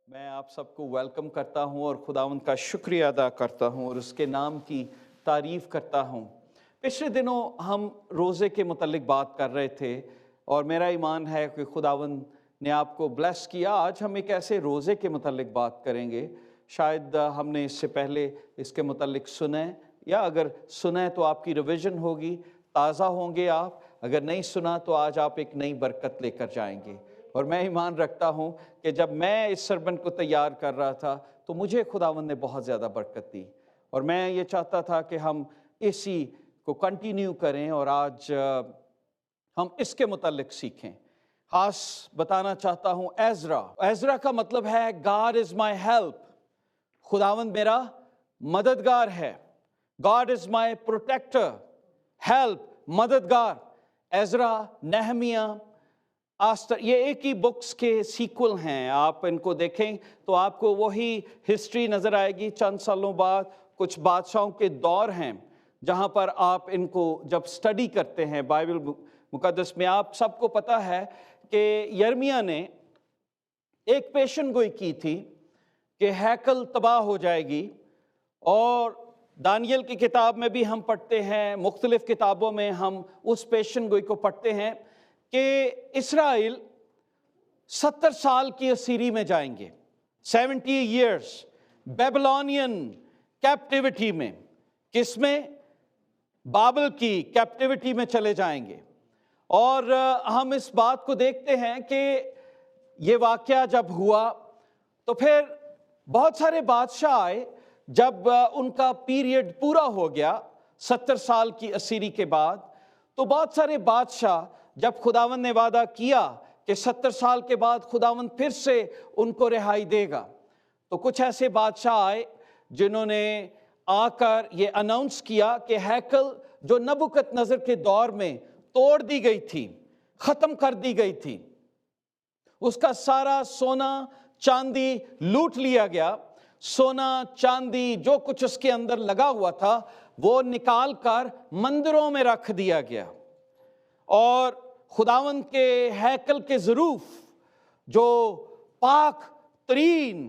मैं आप सबको वेलकम करता हूं और खुदावंद का शुक्रिया अदा करता हूं और उसके नाम की तारीफ करता हूं। पिछले दिनों हम रोज़े के मुतल्लिक बात कर रहे थे और मेरा ईमान है कि खुदावंद ने आपको ब्लेस किया। आज हम एक ऐसे रोज़े के मुतल्लिक बात करेंगे, शायद हमने इससे पहले इसके मुतल्लिक सुने, या अगर सुने तो आपकी रिवीजन होगी, ताज़ा होंगे आप। अगर नहीं सुना तो आज आप एक नई बरकत लेकर जाएंगे। और मैं ईमान रखता हूँ कि जब मैं इस सरमन को तैयार कर रहा था तो मुझे खुदावंद ने बहुत ज़्यादा बरकत दी, और मैं ये चाहता था कि हम इसी को कंटिन्यू करें और आज हम इसके मुतल्लिक सीखें। खास बताना चाहता हूँ एज़रा का मतलब है गॉड इज़ माई हेल्प, खुदावंद मेरा मददगार है। God is my protector, help मददगार। एज़रा, नेहमिया, आस्तर, ये एक ही बुक्स के सीक्वल हैं। आप इनको देखें तो आपको वही हिस्ट्री नज़र आएगी। चंद सालों बाद कुछ बादशाहों के दौर हैं जहाँ पर आप इनको जब स्टडी करते हैं बाइबल मुकद्दस में, आप सबको पता है कि यर्मिया ने एक पेशन गोई की थी कि हैकल तबाह हो जाएगी। और दानियल की किताब में भी हम पढ़ते हैं, मुख्तलिफ किताबों में हम उस पेशन गोई को पढ़ते हैं कि इस्राएल 70 साल की असीरी में जाएंगे, 70 years बेबीलोनियन कैप्टिविटी में। किसमें? बाबल की कैप्टिविटी में चले जाएंगे। और हम इस बात को देखते हैं कि ये वाक़या जब हुआ तो फिर बहुत सारे बादशाह आए। जब उनका पीरियड पूरा हो गया 70 साल की असीरी के बाद, तो बहुत सारे बादशाह, जब खुदावंद ने वादा किया कि 70 साल के बाद खुदावंद फिर से उनको रिहाई देगा, तो कुछ ऐसे बादशाह आए जिन्होंने आकर ये अनाउंस किया कि हैकल जो नबुकदनेस्सर के दौर में तोड़ दी गई थी, ख़त्म कर दी गई थी, उसका सारा सोना चांदी लूट लिया गया। सोना चांदी जो कुछ उसके अंदर लगा हुआ था वो निकाल कर मंदिरों में रख दिया गया। और खुदावंद के हैकल के ज़रूफ जो पाक तरीन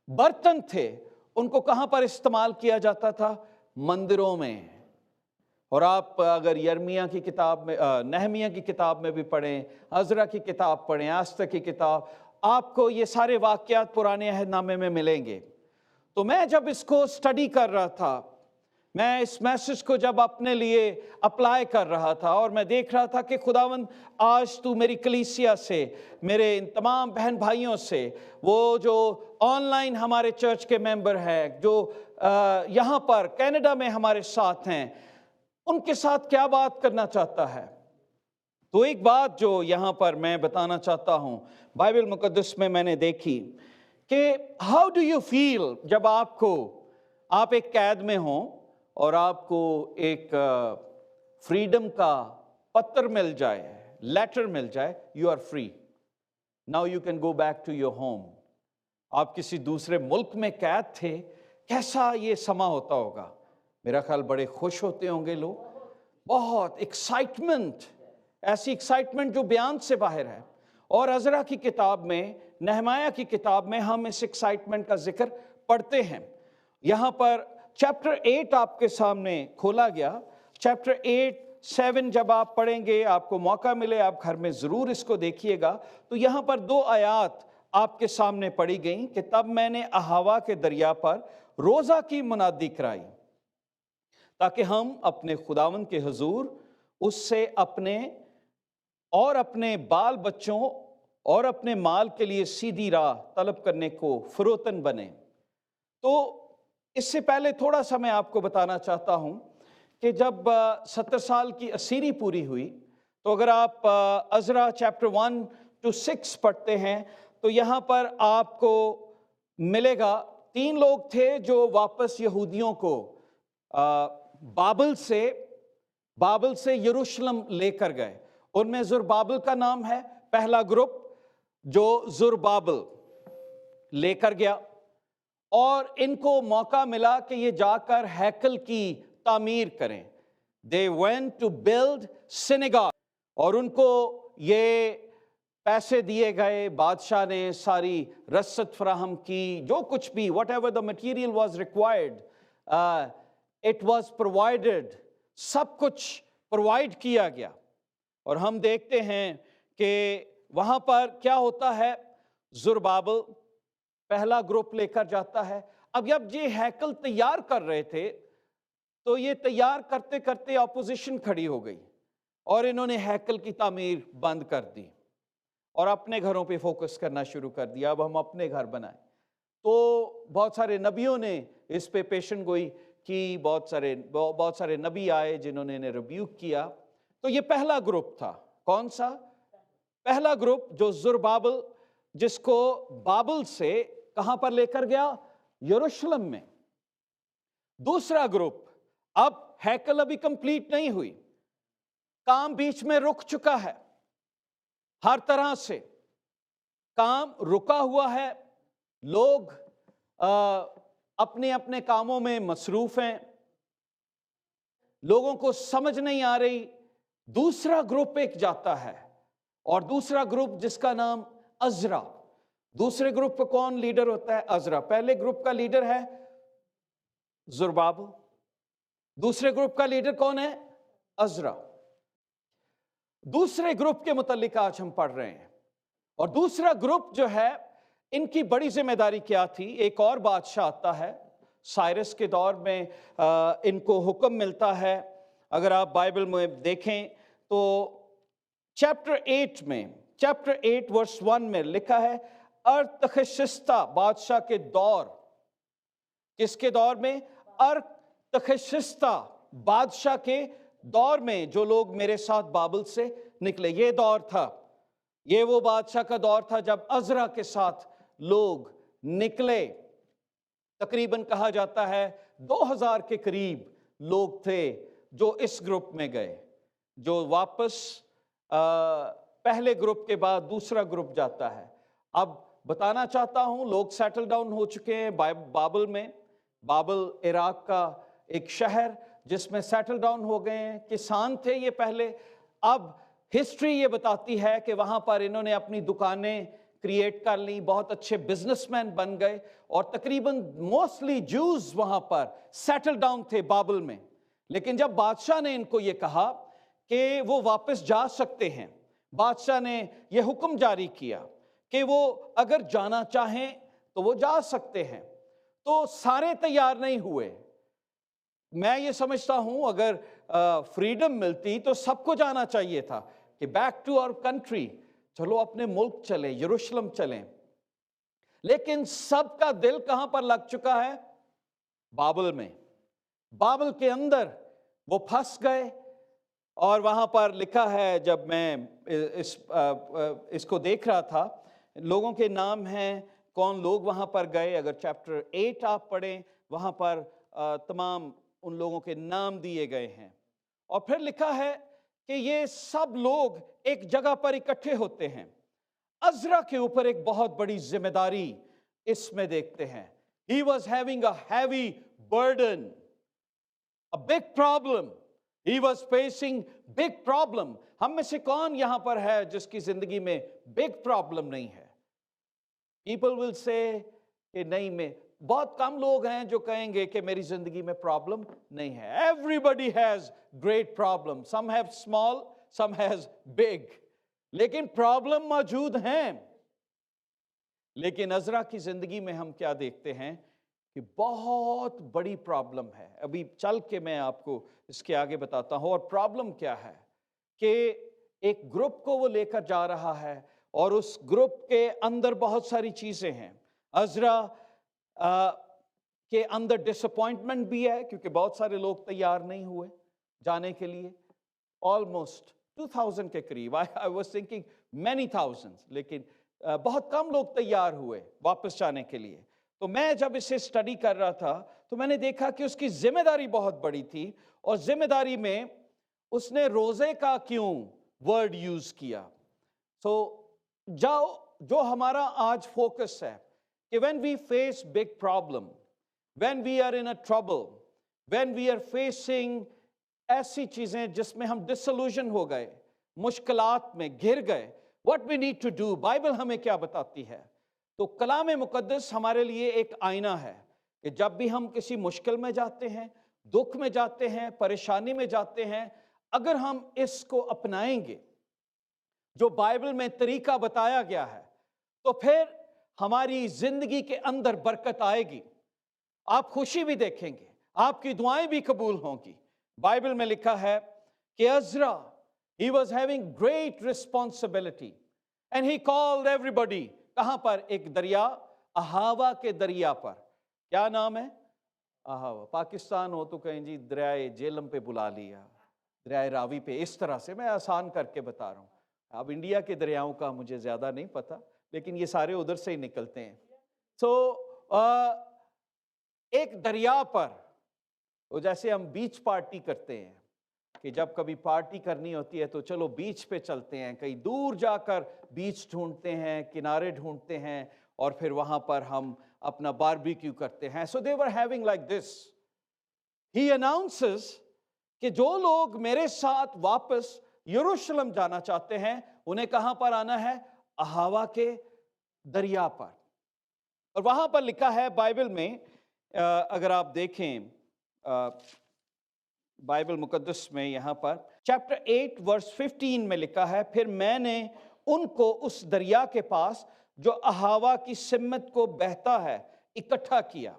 बर्तन थे, उनको कहाँ पर इस्तेमाल किया जाता था? मंदिरों में। और आप अगर यर्मिया की किताब में, नेहमिया की किताब में भी पढ़ें, अज़रा की किताब पढ़ें, आस्तर की किताब, आपको ये सारे वाक़यात पुराने अहदनामे में मिलेंगे। तो मैं जब इसको स्टडी कर रहा था, मैं इस मैसेज को जब अपने लिए अप्लाई कर रहा था, और मैं देख रहा था कि खुदावंद आज तू मेरी कलीसिया से, मेरे इन तमाम बहन भाइयों से, वो जो ऑनलाइन हमारे चर्च के मेंबर हैं, जो यहाँ पर कनाडा में हमारे साथ हैं, उनके साथ क्या बात करना चाहता है। तो एक बात जो यहाँ पर मैं बताना चाहता हूँ, बाइबल मुकद्दस में मैंने देखी कि हाउ डू यू फील जब आप एक कैद में हो और आपको एक फ्रीडम का पत्र मिल जाए, लेटर मिल जाए, you are free, now you can go back to your home. आप किसी दूसरे मुल्क में कैद थे, कैसा ये समा होता होगा? मेरा ख्याल बड़े खुश होते होंगे लोग, बहुत एक्साइटमेंट, ऐसी एक्साइटमेंट जो बयान से बाहर है। और अज़रा की किताब में, नेहमाया की किताब में हम इस एक्साइटमेंट का जिक्र पढ़ते हैं। यहाँ पर चैप्टर 8 आपके सामने खोला गया। चैप्टर 8, 7 जब आप पढ़ेंगे, आपको मौका मिले आप घर में ज़रूर इसको देखिएगा, तो यहाँ पर 2 आयात आपके सामने पढ़ी गई कि तब मैंने अहावा के दरिया पर रोज़ा की मुनादी कराई ताकि हम अपने खुदावंद के हुजूर उससे अपने और अपने बाल बच्चों और अपने माल के लिए सीधी राह तलब करने को फरोतन बने। तो इससे पहले थोड़ा सा मैं आपको बताना चाहता हूं कि जब 70 साल की असीरी पूरी हुई, तो अगर आप अज़रा चैप्टर 1 to 6 पढ़ते हैं तो यहाँ पर आपको मिलेगा 3 लोग थे जो वापस यहूदियों को बाबल से यरूशलेम लेकर गए। उनमें ज़ुरबाबल का नाम है, पहला ग्रुप जो ज़ुरबाबल लेकर गया, और इनको मौका मिला कि ये जाकर हैकल की तामीर करें। They went to build synagogue, और उनको ये پیسے دیے گئے, بادشاہ نے ساری رسد فراہم کی, جو کچھ بھی whatever the material was required, it was provided, سب کچھ پرووائڈ کیا گیا. اور ہم دیکھتے ہیں کہ وہاں پر کیا ہوتا ہے, زربابل پہلا گروپ لے کر جاتا ہے. اب جب یہ ہیکل تیار کر رہے تھے تو یہ تیار کرتے کرتے اپوزیشن کھڑی ہو گئی اور انہوں نے ہیکل کی تعمیر بند کر دی اور اپنے گھروں پہ فوکس کرنا شروع کر دیا. اب ہم اپنے گھر بنائیں. تو بہت سارے نبیوں نے اس پہ پیشن گوئی کی, بہت سارے نبی آئے جنہوں نے انہیں ریبیوک کیا. تو یہ پہلا گروپ تھا. کون سا پہلا گروپ؟ جو زربابل, جس کو بابل سے کہاں پر لے کر گیا؟ یروشلم میں. دوسرا گروپ, اب ہیکل ابھی کمپلیٹ نہیں ہوئی, کام بیچ میں رک چکا ہے, ہر طرح سے کام رکا ہوا ہے, لوگ اپنے اپنے کاموں میں مصروف ہیں, لوگوں کو سمجھ نہیں آ رہی. دوسرا گروپ ایک جاتا ہے, اور دوسرا گروپ جس کا نام عزرا. دوسرے گروپ کا کون لیڈر ہوتا ہے؟ عزرا. پہلے گروپ کا لیڈر ہے زربابل, دوسرے گروپ کا لیڈر کون ہے؟ عزرا. دوسرے گروپ کے متعلق آج ہم پڑھ رہے ہیں. اور دوسرا گروپ جو ہے, ان کی بڑی ذمہ داری کیا تھی؟ ایک اور بادشاہ آتا ہے سائرس کے دور میں, ان کو حکم ملتا ہے. اگر آپ بائبل میں دیکھیں تو چیپٹر 8 ورس 1 میں لکھا ہے, ارتخشستہ بادشاہ کے دور. کس کے دور میں؟ ارتخشستہ بادشاہ کے دور میں. جو لوگ میرے ساتھ بابل سے نکلے, یہ دور تھا. یہ وہ بادشاہ کا دور تھا جب عزرا کے ساتھ لوگ نکلے. تقریباً کہا جاتا ہے 2000 کے قریب لوگ تھے جو اس گروپ میں گئے, جو واپس پہلے گروپ کے بعد دوسرا گروپ جاتا ہے. اب بتانا چاہتا ہوں, لوگ سیٹل ڈاؤن ہو چکے ہیں بابل میں. بابل عراق کا ایک شہر جس میں سیٹل ڈاؤن ہو گئے ہیں. کسان تھے یہ پہلے. اب ہسٹری یہ بتاتی ہے کہ وہاں پر انہوں نے اپنی دکانیں کریٹ کر لی, بہت اچھے بزنس مین بن گئے, اور تقریباً موسٹلی جوز وہاں پر سیٹل ڈاؤن تھے بابل میں. لیکن جب بادشاہ نے ان کو یہ کہا کہ وہ واپس جا سکتے ہیں, بادشاہ نے یہ حکم جاری کیا کہ وہ اگر جانا چاہیں تو وہ جا سکتے ہیں, تو سارے تیار نہیں ہوئے. میں یہ سمجھتا ہوں اگر فریڈم ملتی تو سب کو جانا چاہیے تھا کہ بیک ٹو آور کنٹری, چلو اپنے ملک چلیں, یروشلم چلیں. لیکن سب کا دل کہاں پر لگ چکا ہے؟ بابل میں. بابل کے اندر وہ پھنس گئے. اور وہاں پر لکھا ہے, جب میں اس کو دیکھ رہا تھا, لوگوں کے نام ہیں, کون لوگ وہاں پر گئے. اگر چیپٹر 8 آپ پڑھیں, وہاں پر تمام ان لوگوں کے نام دیے گئے ہیں. اور پھر لکھا ہے کہ یہ سب لوگ ایک جگہ پر اکٹھے ہوتے ہیں. عزرا کے اوپر ایک بہت بڑی ذمہ داری اس میں دیکھتے ہیں. He was having a heavy burden, a big problem. He was facing big problem. ہم میں سے کون یہاں پر ہے جس کی زندگی میں big problem نہیں ہے؟ People will say کہ نہیں, میں بہت کم لوگ ہیں جو کہیں گے کہ میری زندگی میں پرابلم نہیں ہے. Everybody has great problems. Some have small, some has big. لیکن پرابلم موجود ہیں. لیکن عزرا کی زندگی میں ہم کیا دیکھتے ہیں کہ بہت بڑی پرابلم ہے. ابھی چل کے میں آپ کو اس کے آگے بتاتا ہوں. اور پرابلم کیا ہے کہ ایک گروپ کو وہ لے کر جا رہا ہے, اور اس گروپ کے اندر بہت ساری چیزیں ہیں. عزرا کے اندر ڈس اپوائنٹمنٹ بھی ہے کیونکہ بہت سارے لوگ تیار نہیں ہوئے جانے کے لیے. آلموسٹ 2000 کے قریب, I was thinking many thousands, لیکن بہت کم لوگ تیار ہوئے واپس جانے کے لیے. تو میں جب اسے اسٹڈی کر رہا تھا تو میں نے دیکھا کہ اس کی ذمہ داری بہت بڑی تھی, اور ذمہ داری میں اس نے روزے کا کیوں ورڈ یوز کیا. جو ہمارا آج فوکس ہے کہ when we face big problem, when we are in a trouble, when we are facing ایسی چیزیں جس میں ہم ڈسلوژن ہو گئے, مشکلات میں گر گئے, what we need to do. Bible ہمیں کیا بتاتی ہے؟ تو کلام مقدس ہمارے لیے ایک آئینہ ہے کہ جب بھی ہم کسی مشکل میں جاتے ہیں، دکھ میں جاتے ہیں، پریشانی میں جاتے ہیں، اگر ہم اس کو اپنائیں گے جو بائبل میں طریقہ بتایا گیا ہے، تو پھر ہماری زندگی کے اندر برکت آئے گی، آپ خوشی بھی دیکھیں گے، آپ کی دعائیں بھی قبول ہوں گی۔ بائبل میں لکھا ہے کہ Azra he was having great responsibility and he called everybody. کہاں پر؟ ایک دریا، اہاوا کے دریا پر۔ کیا نام ہے؟ اہاوا۔ پاکستان ہو تو کہیں جی دریائے جیلم پہ بلا لیا، دریائے راوی پہ، اس طرح سے میں آسان کر کے بتا رہا ہوں۔ اب انڈیا کے دریاؤں کا مجھے زیادہ نہیں پتا، لیکن یہ سارے ادھر سے ہی نکلتے ہیں۔ تو ایک دریا پر، وہ جیسے ہم بیچ پارٹی کرتے ہیں کہ جب کبھی پارٹی کرنی ہوتی ہے تو چلو بیچ پہ چلتے ہیں، کہیں دور جا کر بیچ ڈھونڈتے ہیں، کنارے ڈھونڈتے ہیں، اور پھر وہاں پر ہم اپنا باربیکیو کرتے ہیں۔ So they were having like this. He announces کہ جو لوگ میرے ساتھ واپس یروشلم جانا چاہتے ہیں، انہیں کہاں پر آنا ہے؟ اہاوا کے دریا پر۔ اور وہاں پر لکھا ہے بائبل میں، اگر آپ دیکھیں بائبل مقدس میں، یہاں پر چیپٹر 8 ورس 15 میں لکھا ہے، پھر میں نے ان کو اس دریا کے پاس جو اہاوا کی سمت کو بہتا ہے اکٹھا کیا،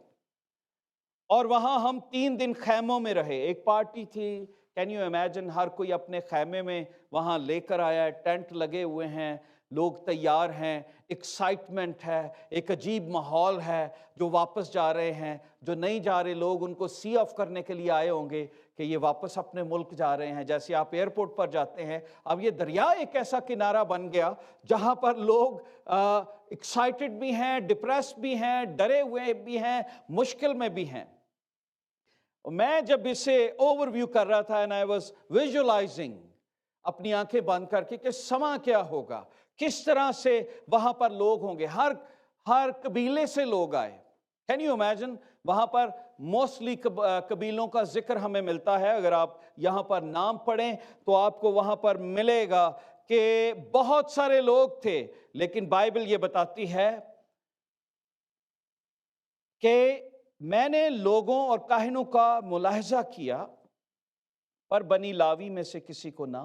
اور وہاں ہم 3 دن خیموں میں رہے۔ ایک پارٹی تھی، کین یو امیجن، ہر کوئی اپنے خیمے میں وہاں لے کر آیا ہے، ٹینٹ لگے ہوئے ہیں، لوگ تیار ہیں، ایکسائٹمنٹ ہے، ایک عجیب ماحول ہے۔ جو واپس جا رہے ہیں، جو نہیں جا رہے لوگ ان کو سی آف کرنے کے لیے آئے ہوں گے کہ یہ واپس اپنے ملک جا رہے ہیں۔ جیسے آپ ایئرپورٹ پر جاتے ہیں، اب یہ دریا ایک ایسا کنارہ بن گیا جہاں پر لوگ ایکسائٹڈ بھی ہیں، ڈپریس بھی ہیں، ڈرے ہوئے بھی ہیں، مشکل میں بھی ہیں۔ میں جب اسے اوور ویو کر رہا تھا، and I was visualizing، اپنی آنکھیں بند کر کے، کہ سما کیا ہوگا، کس طرح سے وہاں پر لوگ ہوں گے، ہر قبیلے سے لوگ آئے۔ کین یو امیجن، وہاں پر موسٹلی قبیلوں کا ذکر ہمیں ملتا ہے۔ اگر آپ یہاں پر نام پڑھیں تو آپ کو وہاں پر ملے گا کہ بہت سارے لوگ تھے، لیکن بائبل یہ بتاتی ہے کہ میں نے لوگوں اور کاہنوں کا ملاحظہ کیا، پر بنی لاوی میں سے کسی کو نہ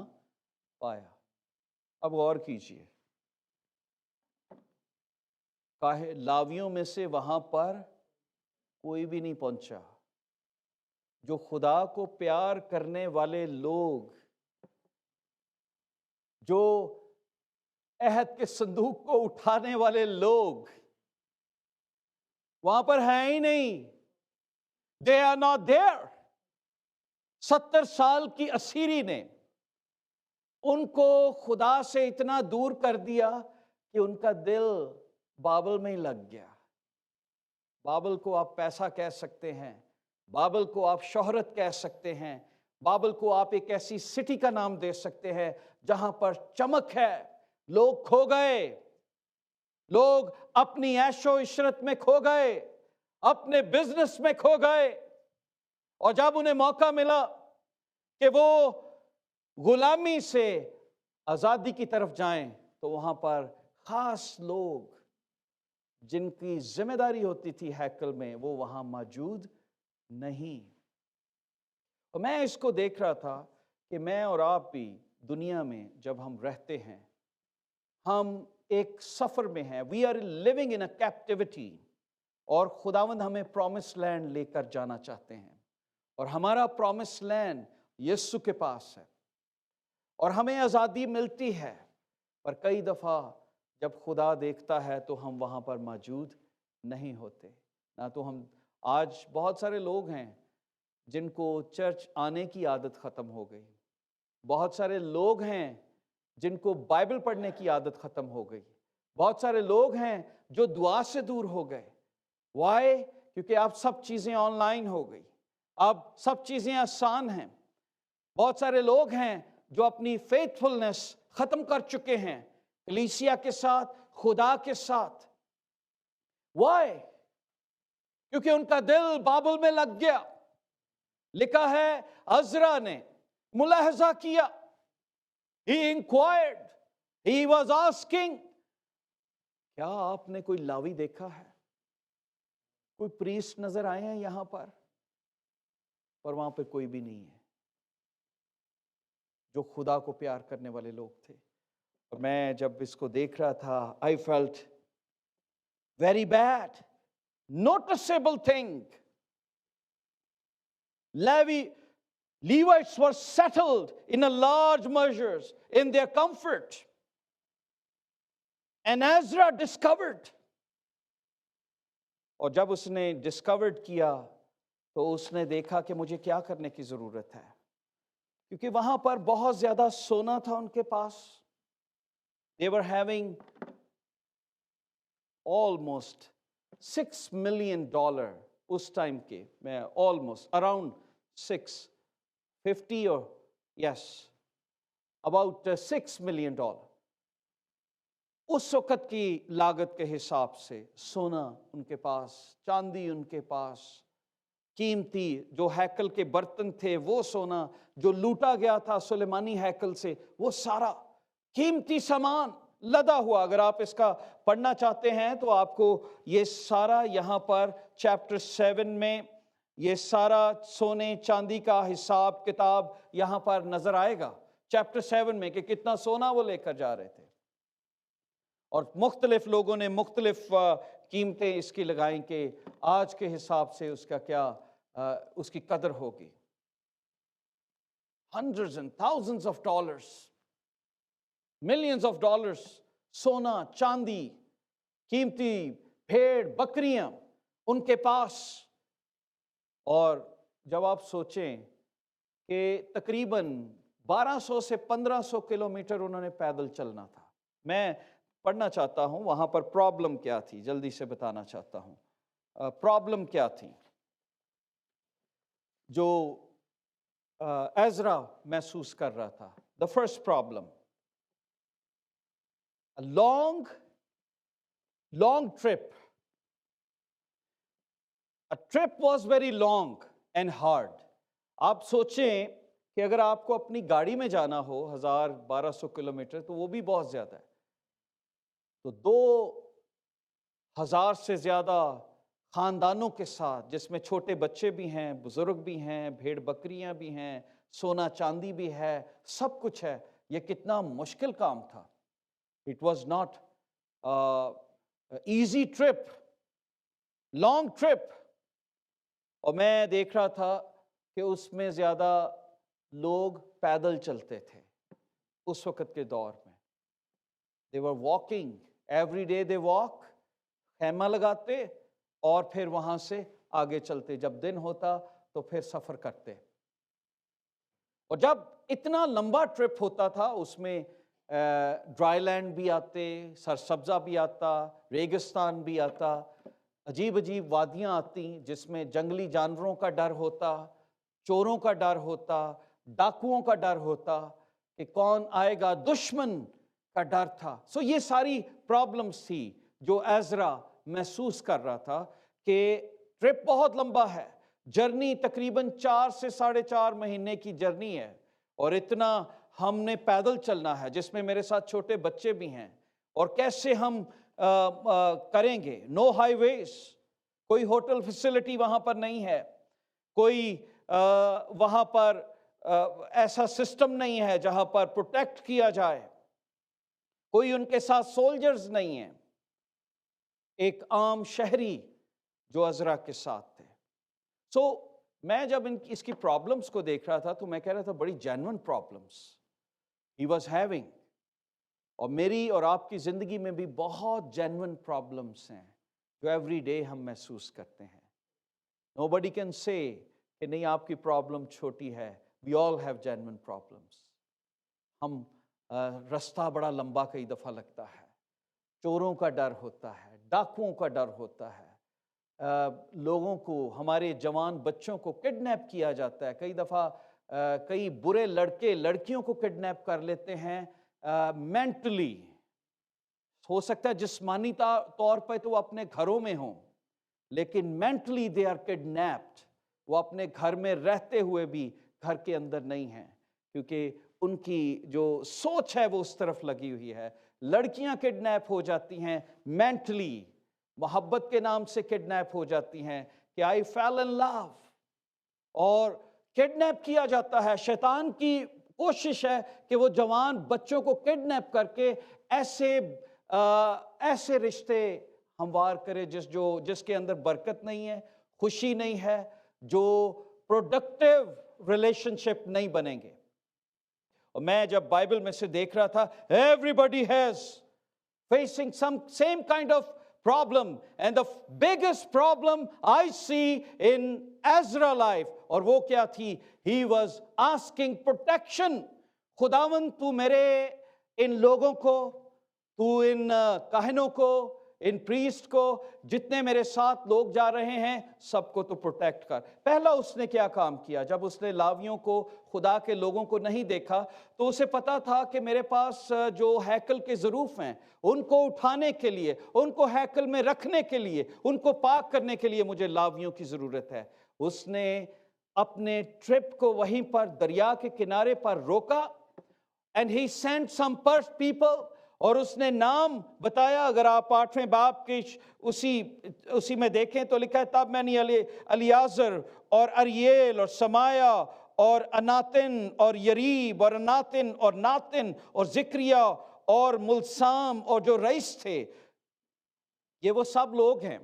پایا۔ اب غور کیجئے، لاویوں میں سے وہاں پر کوئی بھی نہیں پہنچا۔ جو خدا کو پیار کرنے والے لوگ، جو عہد کے صندوق کو اٹھانے والے لوگ وہاں پر ہیں ہی نہیں۔ They are not there۔ 70 سال کی اسیری نے ان کو خدا سے اتنا دور کر دیا کہ ان کا دل بابل میں ہی لگ گیا۔ بابل کو آپ پیسہ کہہ سکتے ہیں، بابل کو آپ شہرت کہہ سکتے ہیں، بابل کو آپ ایک ایسی سٹی کا نام دے سکتے ہیں جہاں پر چمک ہے۔ لوگ کھو گئے، لوگ اپنی عیش و عشرت میں کھو گئے، اپنے بزنس میں کھو گئے، اور جب انہیں موقع ملا کہ وہ غلامی سے آزادی کی طرف جائیں تو وہاں پر خاص لوگ جن کی ذمہ داری ہوتی تھی ہیکل میں، وہ وہاں موجود نہیں۔ اور میں اس کو دیکھ رہا تھا کہ میں اور آپ بھی دنیا میں جب ہم رہتے ہیں، ہم ایک سفر میں ہیں، we are living in a captivity, اور خداوند ہمیں پرومس لینڈ لے کر جانا چاہتے ہیں، اور ہمارا پرومس لینڈ یسوع کے پاس ہے، اور ہمیں آزادی ملتی ہے۔ پر کئی دفعہ جب خدا دیکھتا ہے تو ہم وہاں پر موجود نہیں ہوتے۔ نہ تو ہم، آج بہت سارے لوگ ہیں جن کو چرچ آنے کی عادت ختم ہو گئی، بہت سارے لوگ ہیں جن کو بائبل پڑھنے کی عادت ختم ہو گئی، بہت سارے لوگ ہیں جو دعا سے دور ہو گئے۔ وائی؟ کیونکہ اب سب چیزیں آن لائن ہو گئی، اب سب چیزیں آسان ہیں۔ بہت سارے لوگ ہیں جو اپنی فیتھفلنس ختم کر چکے ہیں کلیسیا کے ساتھ، خدا کے ساتھ۔ وائی؟ کیونکہ ان کا دل بابل میں لگ گیا۔ لکھا ہے عزرا نے ملاحظہ کیا، he inquired، He was asking, کیا آپ نے کوئی لاوی دیکھا ہے؟ کوئی پریسٹ نظر آئے ہیں یہاں پر؟ اور وہاں پہ کوئی بھی نہیں ہے جو خدا کو پیار کرنے والے لوگ تھے. اور میں جب اس کو دیکھ رہا تھا, I felt very bad. Noticeable thing. Levites were settled in a large measures in their comfort. And Ezra discovered. اور جب اس نے ڈسکورڈ کیا تو اس نے دیکھا کہ مجھے کیا کرنے کی ضرورت ہے, کیونکہ وہاں پر بہت زیادہ سونا تھا ان کے پاس. They were having almost $6 million اس ٹائم کے, میں almost around 650 or yes about $6 million اس وقت کی لاگت کے حساب سے سونا ان کے پاس, چاندی ان کے پاس, قیمتی جو ہیکل کے برتن تھے وہ سونا جو لوٹا گیا تھا سلیمانی ہیکل سے, وہ سارا قیمتی سامان لدا ہوا. اگر آپ اس کا پڑھنا چاہتے ہیں تو آپ کو یہ سارا یہاں پر چیپٹر 7 میں یہ سارا سونے چاندی کا حساب کتاب یہاں پر نظر آئے گا چیپٹر 7 میں, کہ کتنا سونا وہ لے کر جا رہے تھے. اور مختلف لوگوں نے مختلف قیمتیں اس کی لگائیں کہ آج کے حساب سے اس کا کیا اس کی قدر ہوگی. hundreds and thousands of dollars, millions of dollars سونا چاندی, قیمتی بھیڑ بکریاں ان کے پاس. اور جب آپ سوچیں کہ تقریباً 1200 سے 1500 کلومیٹر انہوں نے پیدل چلنا تھا. میں پڑھنا چاہتا ہوں وہاں پر پرابلم کیا تھی, جلدی سے بتانا چاہتا ہوں پرابلم کیا تھی جو ایزرا محسوس کر رہا تھا. The first problem, long trip. A trip was very long and hard. آپ سوچیں کہ اگر آپ کو اپنی گاڑی میں جانا ہو 1200 کلومیٹر تو وہ بھی بہت زیادہ ہے. تو 2000 سے زیادہ خاندانوں کے ساتھ, جس میں چھوٹے بچے بھی ہیں, بزرگ بھی ہیں, بھیڑ بکریاں بھی ہیں, سونا چاندی بھی ہے, سب کچھ ہے. یہ کتنا مشکل کام تھا. It was not easy trip, long trip. اور میں دیکھ رہا تھا کہ اس میں زیادہ لوگ پیدل چلتے تھے اس وقت کے دور میں. They were walking, every day they walk, خیمہ لگاتے اور پھر وہاں سے آگے چلتے. جب دن ہوتا تو پھر سفر کرتے. اور جب اتنا لمبا ٹرپ ہوتا تھا اس میں ڈرائی لینڈ بھی آتے, سرسبزہ بھی آتا, ریگستان بھی آتا, عجیب عجیب وادیاں آتی جس میں جنگلی جانوروں کا ڈر ہوتا, چوروں کا ڈر ہوتا, ڈاکوؤں کا ڈر ہوتا کہ کون آئے گا, دشمن کا ڈر تھا. سو یہ ساری پرابلمس تھی جو ایزرا محسوس کر رہا تھا کہ ٹرپ بہت لمبا ہے, جرنی تقریباً 4 سے 4.5 مہینے کی جرنی ہے, اور اتنا ہم نے پیدل چلنا ہے جس میں میرے ساتھ چھوٹے بچے بھی ہیں. اور کیسے ہم کریں گے؟ نو ہائی ویز, کوئی ہوٹل فیسلٹی وہاں پر نہیں ہے, کوئی وہاں پر ایسا سسٹم نہیں ہے جہاں پر پروٹیکٹ کیا جائے, کوئی ان کے ساتھ سولجرز نہیں ہیں. ایک عام شہری جو عزرا کے ساتھ تھے. سو میں جب اس کی پرابلمس کو دیکھ رہا تھا تو میں کہہ رہا تھا بڑی genuine problems he was having. اور میری اور آپ کی زندگی میں بھی بہت جینوئن پرابلمس ہیں جو ایوری ڈے ہم محسوس کرتے ہیں. نو بڈی کین سے کہ نہیں آپ کی پرابلم چھوٹی ہے. وی آل ہیو جینوئن پرابلمس. ہم رستہ بڑا لمبا کئی دفعہ لگتا ہے, چوروں کا ڈر ہوتا ہے, ڈاکوؤں کا ڈر ہوتا ہے, لوگوں کو, ہمارے جوان بچوں کو کڈنیپ کیا جاتا ہے. کئی دفعہ کئی برے لڑکے لڑکیوں کو کڈنیپ کر لیتے ہیں مینٹلی. ہو سکتا ہے جسمانی طور پہ تو وہ اپنے گھروں میں ہوں, لیکن مینٹلی دے آر کڈنیپڈ. وہ اپنے گھر میں رہتے ہوئے بھی گھر کے اندر نہیں ہیں, کیونکہ ان کی جو سوچ ہے وہ اس طرف لگی ہوئی ہے. لڑکیاں کڈنیپ ہو جاتی ہیں مینٹلی, محبت کے نام سے کڈنیپ ہو جاتی ہیں کہ آئی فیل ان لو, اور کڈنیپ کیا جاتا ہے. شیطان کی کوشش ہے کہ وہ جوان بچوں کو کڈنیپ کر کے ایسے رشتے ہموار کرے جس کے اندر برکت نہیں ہے, خوشی نہیں ہے, جو پروڈکٹیو ریلیشن شپ نہیں بنیں گے. اور میں جب بائبل میں سے دیکھ رہا تھا, everybody has facing some same kind of problem, and the biggest problem I see in Ezra life, اور وہ کیا تھی, he was asking protection. خداون تو میرے ان لوگوں کو, تو ان کاہنوں کو, ان پریسٹ کو, جتنے میرے ساتھ لوگ جا رہے ہیں سب کو تو پروٹیکٹ کر. پہلا اس نے کیا کام کیا, جب اس نے لاویوں کو, خدا کے لوگوں کو نہیں دیکھا تو اسے پتا تھا کہ میرے پاس جو ہیکل کے ظروف ہیں ان کو اٹھانے کے لیے, ان کو ہیکل میں رکھنے کے لیے, ان کو پاک کرنے کے لیے مجھے لاویوں کی ضرورت ہے. اس نے اپنے ٹرپ کو وہیں پر دریا کے کنارے پر روکا, and he sent some first people, اور اس نے نام بتایا. اگر آپ 8ویں باب کے اسی میں دیکھیں تو لکھا ہے, تب میں نے الیعازر اور اریل اور سمایا اور اناتن اور یریب اور اناتن اور ناتن اور ذکریہ اور ملسام اور جو رئیس تھے, یہ وہ سب لوگ ہیں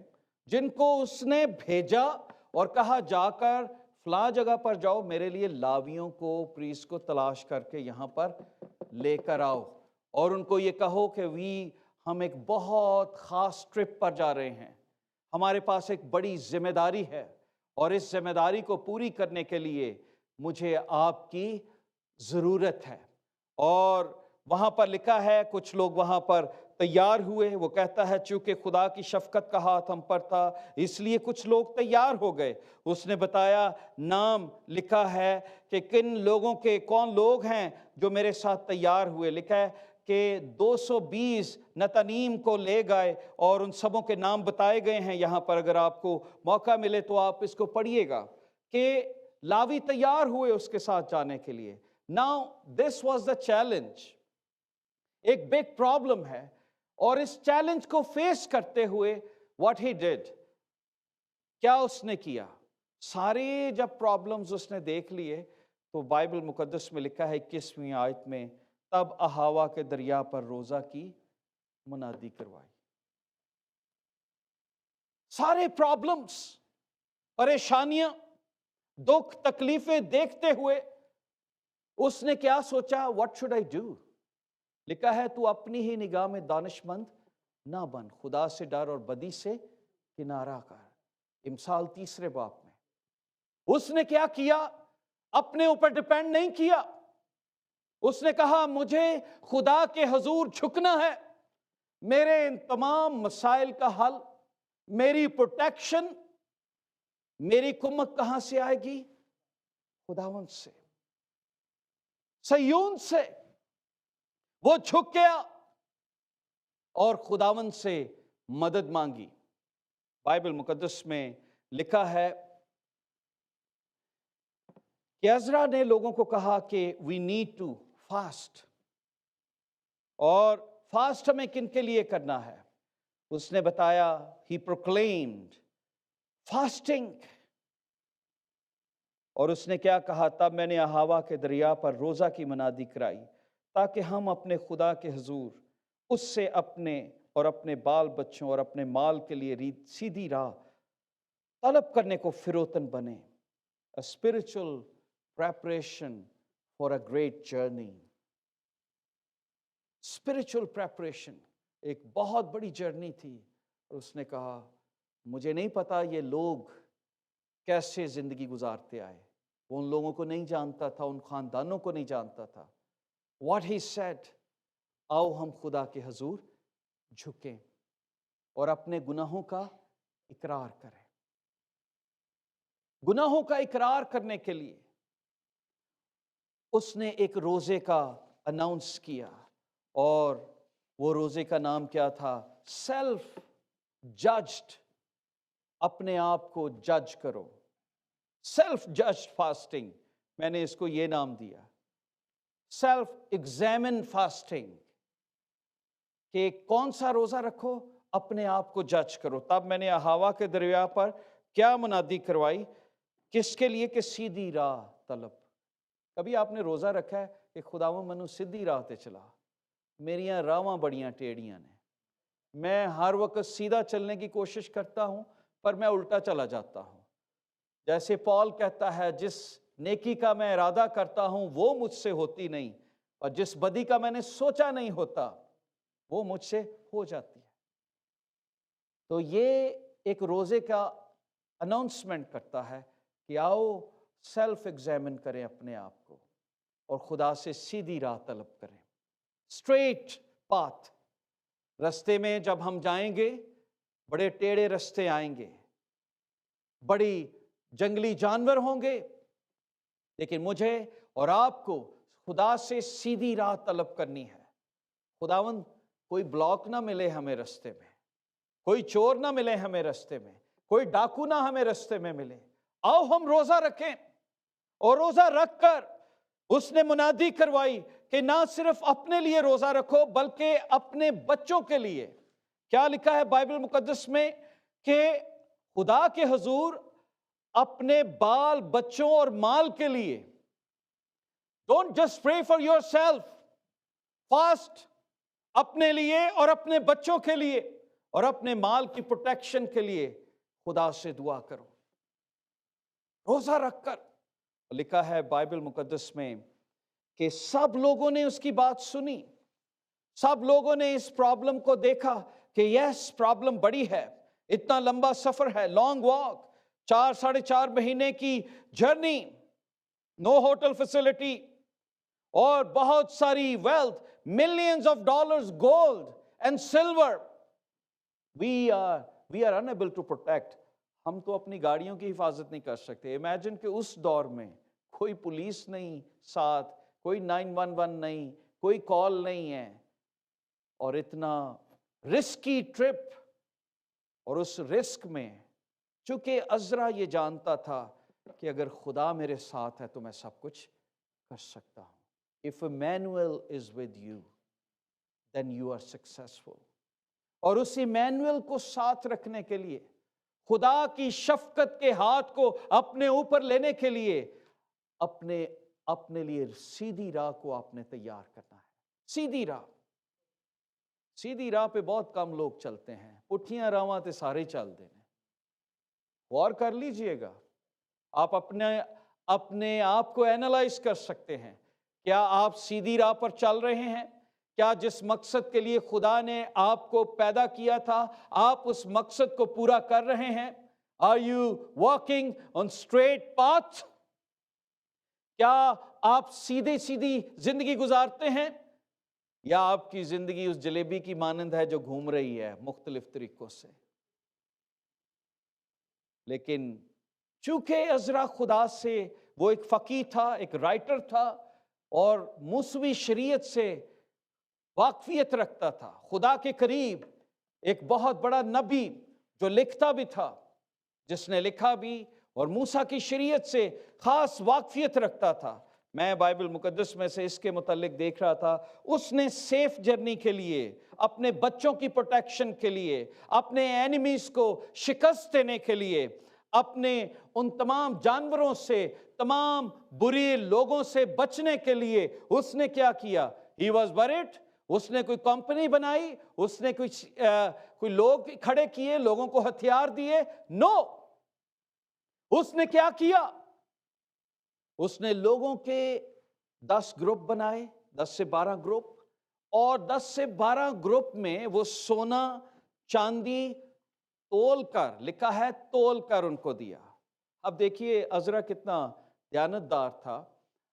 جن کو اس نے بھیجا اور کہا جا کر فلاں جگہ پر جاؤ, میرے لیے لاویوں کو, پریسٹ کو تلاش کر کے یہاں پر لے کر آؤ, اور ان کو یہ کہو کہ ہم ایک بہت خاص ٹرپ پر جا رہے ہیں, ہمارے پاس ایک بڑی ذمہ داری ہے, اور اس ذمہ داری کو پوری کرنے کے لیے مجھے آپ کی ضرورت ہے. اور وہاں پر لکھا ہے کچھ لوگ وہاں پر تیار ہوئے. وہ کہتا ہے چونکہ خدا کی شفقت کا ہاتھ ہم پر تھا اس لیے کچھ لوگ تیار ہو گئے. اس نے بتایا, نام لکھا ہے کہ کن لوگوں کے, کون لوگ ہیں جو میرے ساتھ تیار ہوئے. لکھا ہے کہ 220 نتنیم کو لے گئے, اور ان سبوں کے نام بتائے گئے ہیں یہاں پر. اگر آپ کو موقع ملے تو آپ اس کو پڑھیے گا کہ لاوی تیار ہوئے اس کے ساتھ جانے کے لیے. Now this was the challenge. ایک بگ پرابلم ہے, اور اس چیلنج کو فیس کرتے ہوئے what he did, کیا اس نے کیا. سارے جب پرابلمز اس نے دیکھ لیے تو بائبل مقدس میں لکھا ہے 21ویں آیت میں, تب اہاوا کے دریا پر روزہ کی منادی کروائی. سارے پرابلمز, پریشانیاں, دکھ, تکلیفیں دیکھتے ہوئے اس نے کیا سوچا, what should I do. لکھا ہے تو اپنی ہی نگاہ میں دانش مند نہ بن, خدا سے ڈر اور بدی سے کنارہ کر. امثال 3 باب میں اس نے کیا کیا, اپنے اوپر ڈیپینڈ نہیں کیا. اس نے کہا مجھے خدا کے حضور جھکنا ہے, میرے ان تمام مسائل کا حل, میری پروٹیکشن, میری کمک کہاں سے آئے گی, خداوند سے, سیون سے. وہ جھک گیا اور خداوند سے مدد مانگی. بائبل مقدس میں لکھا ہے کہ عزرا نے لوگوں کو کہا کہ we need to fast, اور فاسٹ ہمیں کن کے لیے کرنا ہے. اس نے بتایا, he proclaimed fasting, اور اس نے کیا کہا, تب میں نے اہاوا کے دریا پر روزہ کی منادی کرائی تاکہ ہم اپنے خدا کے حضور اس سے اپنے اور اپنے بال بچوں اور اپنے مال کے لیے سیدھی راہ طلب کرنے کو فروتن بنے. A spiritual preparation for a great journey. Spiritual preparation, ایک بہت بڑی جرنی تھی. اور اس نے کہا مجھے نہیں پتا یہ لوگ کیسے زندگی گزارتے آئے, وہ ان لوگوں کو نہیں جانتا تھا, ان خاندانوں کو نہیں جانتا تھا. What he said, آؤ ہم خدا کے حضور جھکیں اور اپنے گناہوں کا اقرار کریں. گناہوں کا اقرار کرنے کے لیے اس نے ایک روزے کا اناؤنس کیا, اور وہ روزے کا نام کیا تھا, سیلف ججڈ, اپنے آپ کو جج کرو. سیلف ججڈ فاسٹنگ, میں نے اس کو یہ نام دیا. सेल्फ एग्जामिन फास्टिंग, कि कौन सा रोजा रखो, अपने आप को जज करो। तब मैंने हवा के दरिया पर क्या मुनादी करवाई, किसके लिए? कि सीधी राह तलब। कभी आपने रोजा रखा है कि खुदावन मनु सीधी राह ते चला, मेरियां रावां बड़ियां टेढ़ियां ने, मैं हर वक्त सीधा चलने की कोशिश करता हूं पर मैं उल्टा चला जाता हूं। जैसे पौल कहता है, जिस नेकी का मैं इरादा करता हूं वो मुझसे होती नहीं, और जिस बदी का मैंने सोचा नहीं होता वो मुझसे हो जाती है। तो ये एक रोजे का अनाउंसमेंट करता है कि आओ सेल्फ एग्जामिन करें अपने आप को और खुदा से सीधी राह तलब करें, स्ट्रेट पाथ। रास्ते में जब हम जाएंगे, बड़े टेढ़े रास्ते आएंगे, बड़ी जंगली जानवर होंगे, लेकिन मुझे और आपको खुदा से सीधी राह तलब करनी है। खुदावंद कोई ब्लॉक ना मिले हमें रास्ते में, कोई चोर ना मिले हमें रास्ते में, कोई डाकू ना हमें रास्ते में मिले। आओ हम रोजा रखें, और रोजा रखकर उसने मुनादी करवाई कि ना सिर्फ अपने लिए रोजा रखो बल्कि अपने बच्चों के लिए। क्या लिखा है बाइबल मुकद्दस में कि खुदा के हुजूर अपने बाल बच्चों और माल के लिए, don't just pray for yourself, fast अपने लिए और अपने बच्चों के लिए और अपने माल की प्रोटेक्शन के लिए खुदा से दुआ करो रोजा रखकर। लिखा है बाइबल मुकद्दस में कि सब लोगों ने उसकी बात सुनी, सब लोगों ने इस प्रॉब्लम को देखा कि यस प्रॉब्लम बड़ी है, इतना लंबा सफर है, लॉन्ग वॉक, 4-4.5 महीने की जर्नी, नो होटल फैसिलिटी और बहुत सारी wealth, millions of dollars gold and silver, we are unable to protect. हम तो अपनी गाड़ियों की हिफाजत नहीं कर सकते। इमेजिन कि उस दौर में कोई पुलिस नहीं साथ, कोई 911 नहीं, कोई कॉल नहीं है, और इतना रिस्की ट्रिप। और उस रिस्क में चूंकि अज़रा ये जानता था कि अगर खुदा मेरे साथ है तो मैं सब कुछ कर सकता हूं। If Emmanuel is with you then you are successful. और उस इमैनुअल को साथ रखने के लिए, खुदा की शफकत के हाथ को अपने ऊपर लेने के लिए, अपने लिए सीधी राह को आपने तैयार करना है। सीधी राह, सीधी राह पे बहुत कम लोग चलते हैं, पुठियां रावां ते सारे चलते हैं। गौर कर लीजिएगा, आप अपने आप को एनालाइज कर सकते हैं। क्या आप सीधी राह पर चल रहे हैं? क्या जिस मकसद के लिए खुदा ने आपको पैदा किया था, आप उस मकसद को पूरा कर रहे हैं? Are you walking on straight path? क्या आप सीधी सीधी जिंदगी गुजारते हैं, या आपकी जिंदगी उस जलेबी की मानंद है जो घूम रही है मुख्तलिफ तरीकों से? लेकिन चूंकि अज़रा खुदा से, वो एक फकीह था, एक राइटर था, और मूसवी शरीयत से वाकफियत रखता था, खुदा के करीब एक बहुत बड़ा नबी जो लिखता भी था, जिसने लिखा भी, और मूसा की शरीयत से खास वाकफियत रखता था। मैं बाइबल मुकद्दस में से इसके मुतालिक देख रहा था, उसने सेफ जर्नी के लिए, अपने बच्चों की प्रोटेक्शन के लिए, अपने एनिमीज को शिकस्त देने के लिए, अपने उन तमाम जानवरों से, तमाम बुरे लोगों से बचने के लिए उसने क्या किया? He was worried. उसने कोई कंपनी बनाई, उसने कोई लोग खड़े किए, लोगों को हथियार दिए? नो। उसने क्या किया? उसने लोगों के 10 ग्रुप बनाए, 10 से 12 ग्रुप, और 10 से 12 ग्रुप में वो सोना चांदी तोल कर, लिखा है तोल कर उनको दिया। अब देखिए अज़रा कितना दयानतदार था।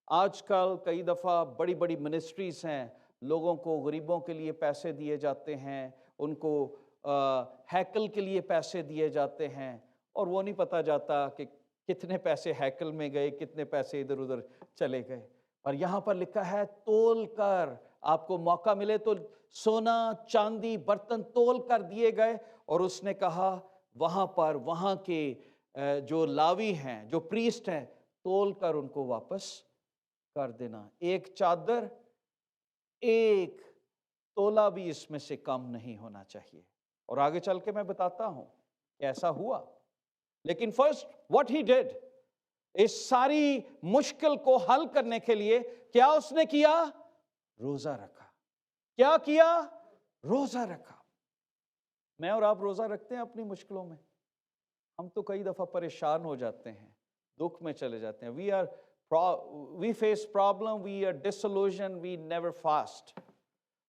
आजकल कई दफ़ा बड़ी बड़ी मिनिस्ट्रीज हैं, लोगों को, गरीबों के लिए पैसे दिए जाते हैं, उनको हैकल के लिए पैसे दिए जाते हैं, और वो नहीं पता जाता कि कितने पैसे हैकल में गए, कितने पैसे इधर उधर चले गए। और यहाँ पर लिखा है तोल कर, आपको मौका मिले तो सोना चांदी बर्तन तोल कर दिए गए। और उसने कहा वहाँ पर, वहाँ के जो लावी हैं, जो प्रीस्ट हैं, तोल कर उनको वापस कर देना, एक चादर, एक तोला भी इसमें से कम नहीं होना चाहिए। और आगे चल के मैं बताता हूं कि ऐसा हुआ। लेकिन फर्स्ट व्हाट ही डिड, इस सारी मुश्किल को हल करने के लिए क्या उसने किया? रोजा रखा। क्या किया? रोजा रखा। मैं और आप रोजा रखते हैं अपनी मुश्किलों में? हम तो कई दफा परेशान हो जाते हैं, दुख में चले जाते हैं। We face problem, we are disillusion, we never fast.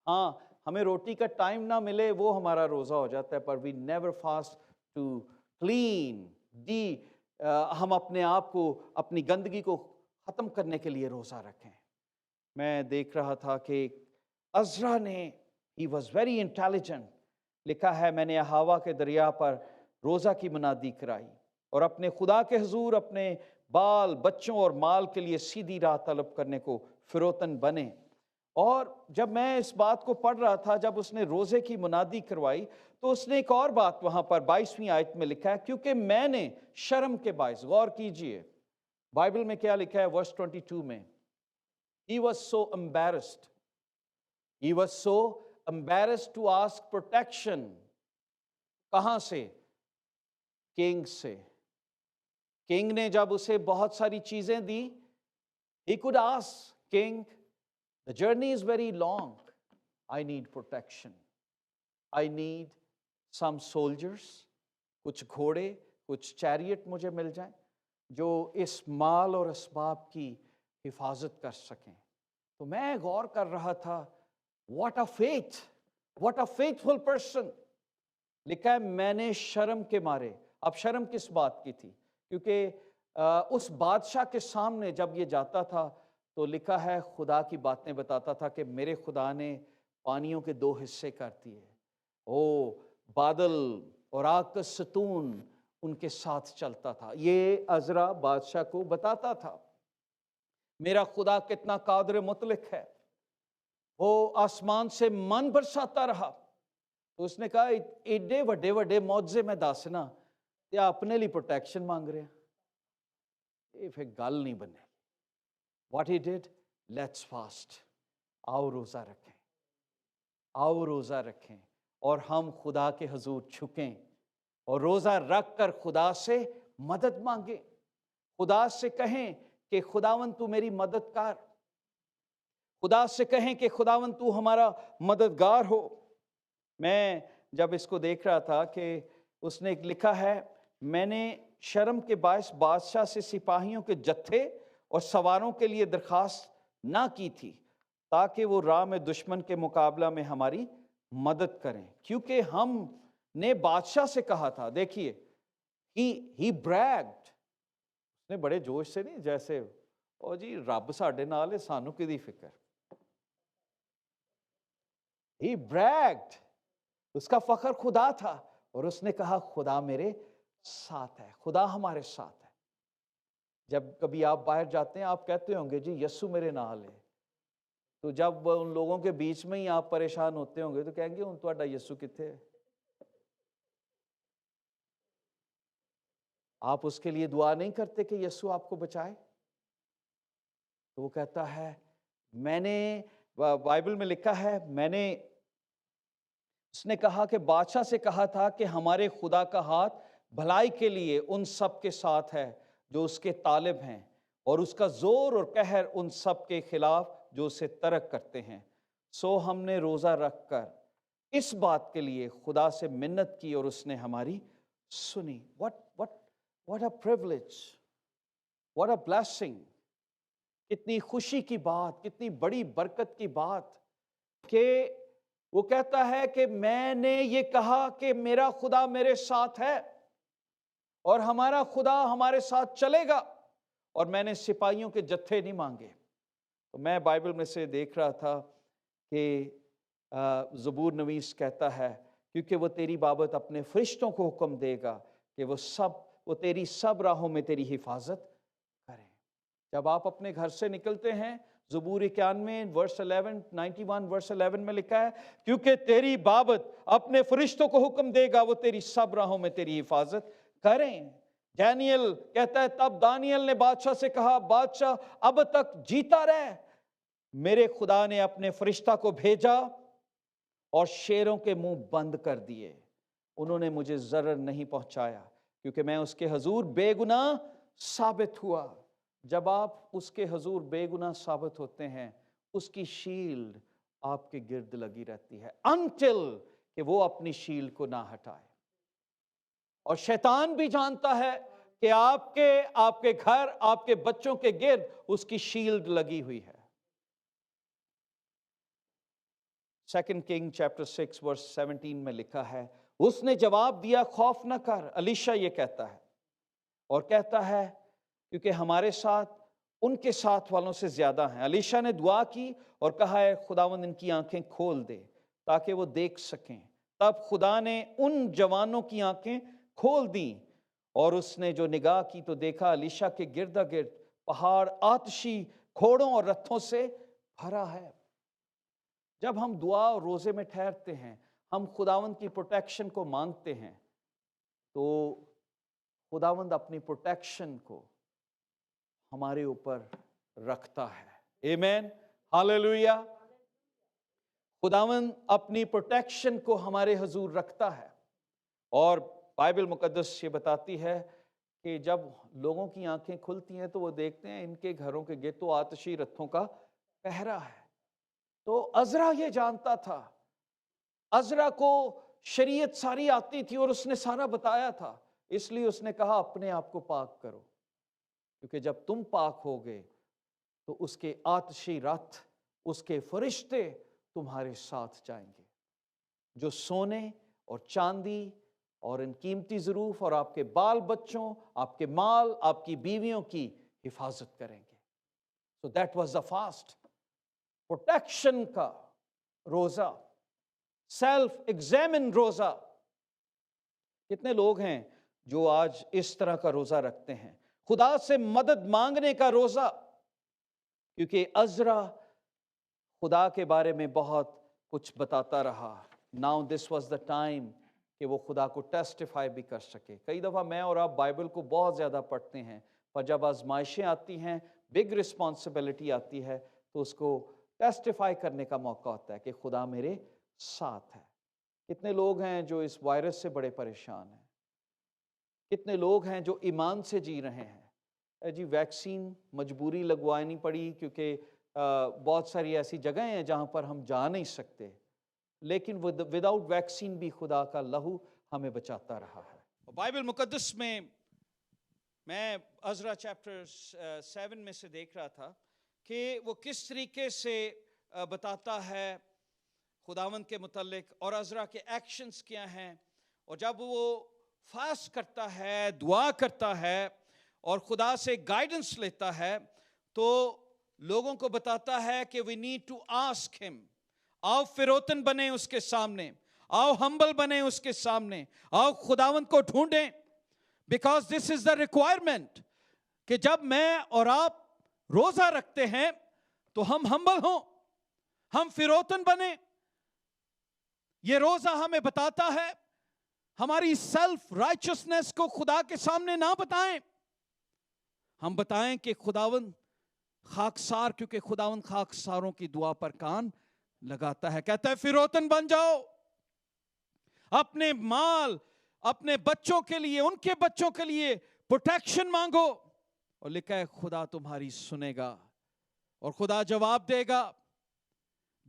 हाँ, हमें रोटी का टाइम ना मिले वो हमारा रोजा हो जाता है, पर we never fast to clean हम अपने आप को, अपनी गंदगी को खत्म करने के लिए रोजा रखें। मैं देख रहा था कि अज़रा ने, ही वॉज वेरी इंटेलिजेंट, लिखा है मैंने हवा के दरिया पर रोजा की मुनादी कराई और अपने खुदा के हुजूर अपने बाल बच्चों और माल के लिए सीधी राह तलब करने को फिरौतन बने। और जब मैं इस बात को पढ़ रहा था, जब उसने रोजे की मुनादी करवाई, तो उसने एक और बात वहां पर 22वीं आयत में लिखा है, क्योंकि मैंने शर्म के बायस, गौर कीजिए बाइबल में क्या लिखा है वर्स 22 में, he was so embarrassed, he was so embarrassed to ask protection। कहां से? किंग से। किंग ने जब उसे बहुत सारी चीजें दी, he could ask king, the journey is very long, I need protection, I need some soldiers, कुछ घोड़े, कुछ चैरियट मुझे मिल जाएं जो इस माल और असबाब की हिफाजत कर सकें। तो मैं गौर कर रहा था, what a faith, what a faithful person। लिखा है मैंने शर्म के मारे। अब शर्म किस बात की थी? क्योंकि उस बादशाह के सामने जब ये जाता था तो लिखा है खुदा की बातें बताता था कि मेरे खुदा ने पानियों के 2 हिस्से कर दिए, ओ बादल और आग का सतून उनके साथ चलता था। ये अज़रा बादशाह को बताता था मेरा खुदा कितना कादिर मुतलक है, वो आसमान से मन बरसाता रहा। तो उसने कहा एडे वड्डे वड्डे मौजे में दसना ते अपने लिए प्रोटेक्शन मांग रहे हैं, ये फिर गल नहीं बने। What he did, let's fast, आओ रोजा रखें, आओ रोजा रखें और हम खुदा के हुजूर झुकें और रोजा रख कर खुदा से मदद मांगे, खुदा से कहें कि खुदावन तू मेरी मदद कर, खुदा से कहें कि खुदावन तू हमारा मददगार हो। मैं जब इसको देख रहा था कि उसने लिखा है मैंने शर्म के बायस बादशाह से सिपाहियों के जत्थे और सवारों के लिए दरखास्त ना की थी ताकि वो राह में दुश्मन के मुकाबला में हमारी मदद करें, क्योंकि हमने बादशाह से कहा था। देखिए ही ब्रैग्ड, उसने बड़े जोश से नहीं, जैसे ओ जी रब साडे नाल है सानू किदी फिक्र। ही ब्रैग्ड, उसका फख्र खुदा था और उसने कहा खुदा मेरे साथ है, खुदा हमारे साथ है। जब कभी आप बाहर जाते हैं आप कहते होंगे जी यस्सु मेरे नाल है, तो जब उन लोगों के बीच में ही आप परेशान होते होंगे तो कहेंगे हुण तुहाडा यस्सु कित्थे है? आप उसके लिए दुआ नहीं करते कि यस्सु आपको बचाए? तो वो कहता है मैंने, बाइबल में लिखा है मैंने, उसने कहा कि बादशाह से कहा था कि हमारे खुदा का हाथ भलाई के लिए उन सब के साथ है जो उसके तालिब हैं और उसका जोर और कहर उन सब के खिलाफ जो उसे तरक करते हैं। सो हमने रोज़ा रख कर इस बात के लिए खुदा से मिन्नत की और उसने हमारी सुनी। What a privilege, what a blessing, कितनी खुशी की बात, कितनी बड़ी बरकत की बात कि वो कहता है कि मैंने ये कहा कि मेरा खुदा मेरे साथ है और हमारा खुदा हमारे साथ चलेगा, और मैंने सिपाहियों के जत्थे नहीं मांगे। तो मैं बाइबल में से देख रहा था कि ज़बूर नवीस कहता है क्योंकि वो तेरी बाबत अपने फरिश्तों को हुक्म देगा कि वो तेरी सब राहों में तेरी हिफाजत करें। जब आप अपने घर से निकलते हैं, ज़बूर 91 वर्स 11, 91 वर्स 11 में लिखा है क्योंकि तेरी बाबत अपने फरिश्तों को हुक्म देगा वो तेरी सब राहों में तेरी हिफाजत करें। डैनियल कहता है, तब दानियल ने बादशाह से कहा, बादशाह अब तक जीता रहे, मेरे खुदा ने अपने फरिश्ता को भेजा और शेरों के मुंह बंद कर दिए, उन्होंने मुझे जरर नहीं पहुंचाया, क्योंकि मैं उसके हुजूर बेगुनाह साबित हुआ। जब आप उसके हुजूर बेगुनाह साबित होते हैं, उसकी शील्ड आपके गिर्द लगी रहती है, अनटिल कि वो अपनी शील्ड को ना हटाए। और शैतान भी जानता है कि आपके घर, आपके बच्चों के गिर्द उसकी शील्ड लगी हुई है। 2 किंग चैप्टर 6 वर्स 17 में लिखा है, उसने जवाब दिया, खौफ न कर। अलीशा ये कहता है, और कहता है क्योंकि हमारे साथ उनके साथ वालों से ज्यादा हैं। अलीशा ने दुआ की और कहा है, खुदावंद इनकी आंखें खोल दे ताकि वो देख सकें। तब खुदा ने उन जवानों की आंखें खोल दी और उसने जो निगाह की तो देखा अलीशा के गिर्दा गिर्द पहाड़ आतशी घोड़ों और रथों से भरा है। जब हम दुआ और रोजे में ठहरते हैं, हम खुदावंद की प्रोटेक्शन को मांगते हैं, तो खुदावंद अपनी प्रोटेक्शन को हमारे ऊपर रखता है। आमीन, हालेलुया। खुदावंद अपनी प्रोटेक्शन को हमारे हुजूर रखता है। और बाइबल मुकद्दस ये बताती है कि जब लोगों की आंखें खुलती हैं तो वो देखते हैं इनके घरों के गिर्द तो आतशी रथों का पहरा है। तो अज़रा ये जानता था, अज़रा को शरीयत सारी आती थी और उसने सारा बताया था, इसलिए उसने कहा अपने आप को पाक करो, क्योंकि जब तुम पाक होगे तो उसके आतशी रथ, उसके फरिश्ते तुम्हारे साथ जाएंगे, जो सोने और चांदी और इन कीमती ज़रूफ और आपके बाल बच्चों, आपके माल, आपकी बीवियों की हिफाजत करेंगे। So that was the fast, protection का रोजा, सेल्फ एग्जामिन रोजा। कितने लोग हैं जो आज इस तरह का रोजा रखते हैं, खुदा से मदद मांगने का रोजा, क्योंकि अज़रा खुदा के बारे में बहुत कुछ बताता रहा। Now this was the time कि वो खुदा को टेस्टिफाई भी कर सके। कई दफ़ा मैं और आप बाइबल को बहुत ज़्यादा पढ़ते हैं, पर जब आजमाइशें आती हैं, बिग रिस्पॉन्सिबिलिटी आती है, तो उसको टेस्टिफाई करने का मौका होता है कि खुदा मेरे साथ है। कितने लोग हैं जो इस वायरस से बड़े परेशान हैं, कितने लोग हैं जो ईमान से जी रहे हैं। जी वैक्सीन मजबूरी लगवानी पड़ी, क्योंकि बहुत सारी ऐसी जगह हैं जहाँ पर हम जा नहीं सकते, लेकिन विदाउट वैक्सीन भी खुदा का लहू हमें बचाता रहा है। बाइबल मुकद्दस में मैं अज़रा चैप्टर 7 में से देख रहा था कि वो किस तरीके से बताता है खुदावंद के मुतल्लिक, और अज़रा के एक्शंस क्या हैं। और जब वो फास्ट करता है, दुआ करता है और खुदा से गाइडेंस लेता है, तो लोगों को बताता है कि we need to ask him. आओ फिरौतन बने उसके सामने, आओ हम्बल बने उसके सामने, आओ खुदावंद को ढूंढें, because this is the requirement कि जब मैं और आप रोजा रखते हैं तो हम हम्बल हों, हम फिरौतन बने। ये रोजा हमें बताता है हमारी सेल्फ राइचियसनेस को खुदा के सामने ना बताएं, हम बताएं कि खुदावंद खाकसार, क्योंकि खुदावंद खाकसारों की दुआ पर कान लगाता है। कहता है फिरौतन बन जाओ, अपने माल, अपने बच्चों के लिए, उनके बच्चों के लिए प्रोटेक्शन मांगो, और लिखा है खुदा तुम्हारी सुनेगा और खुदा जवाब देगा।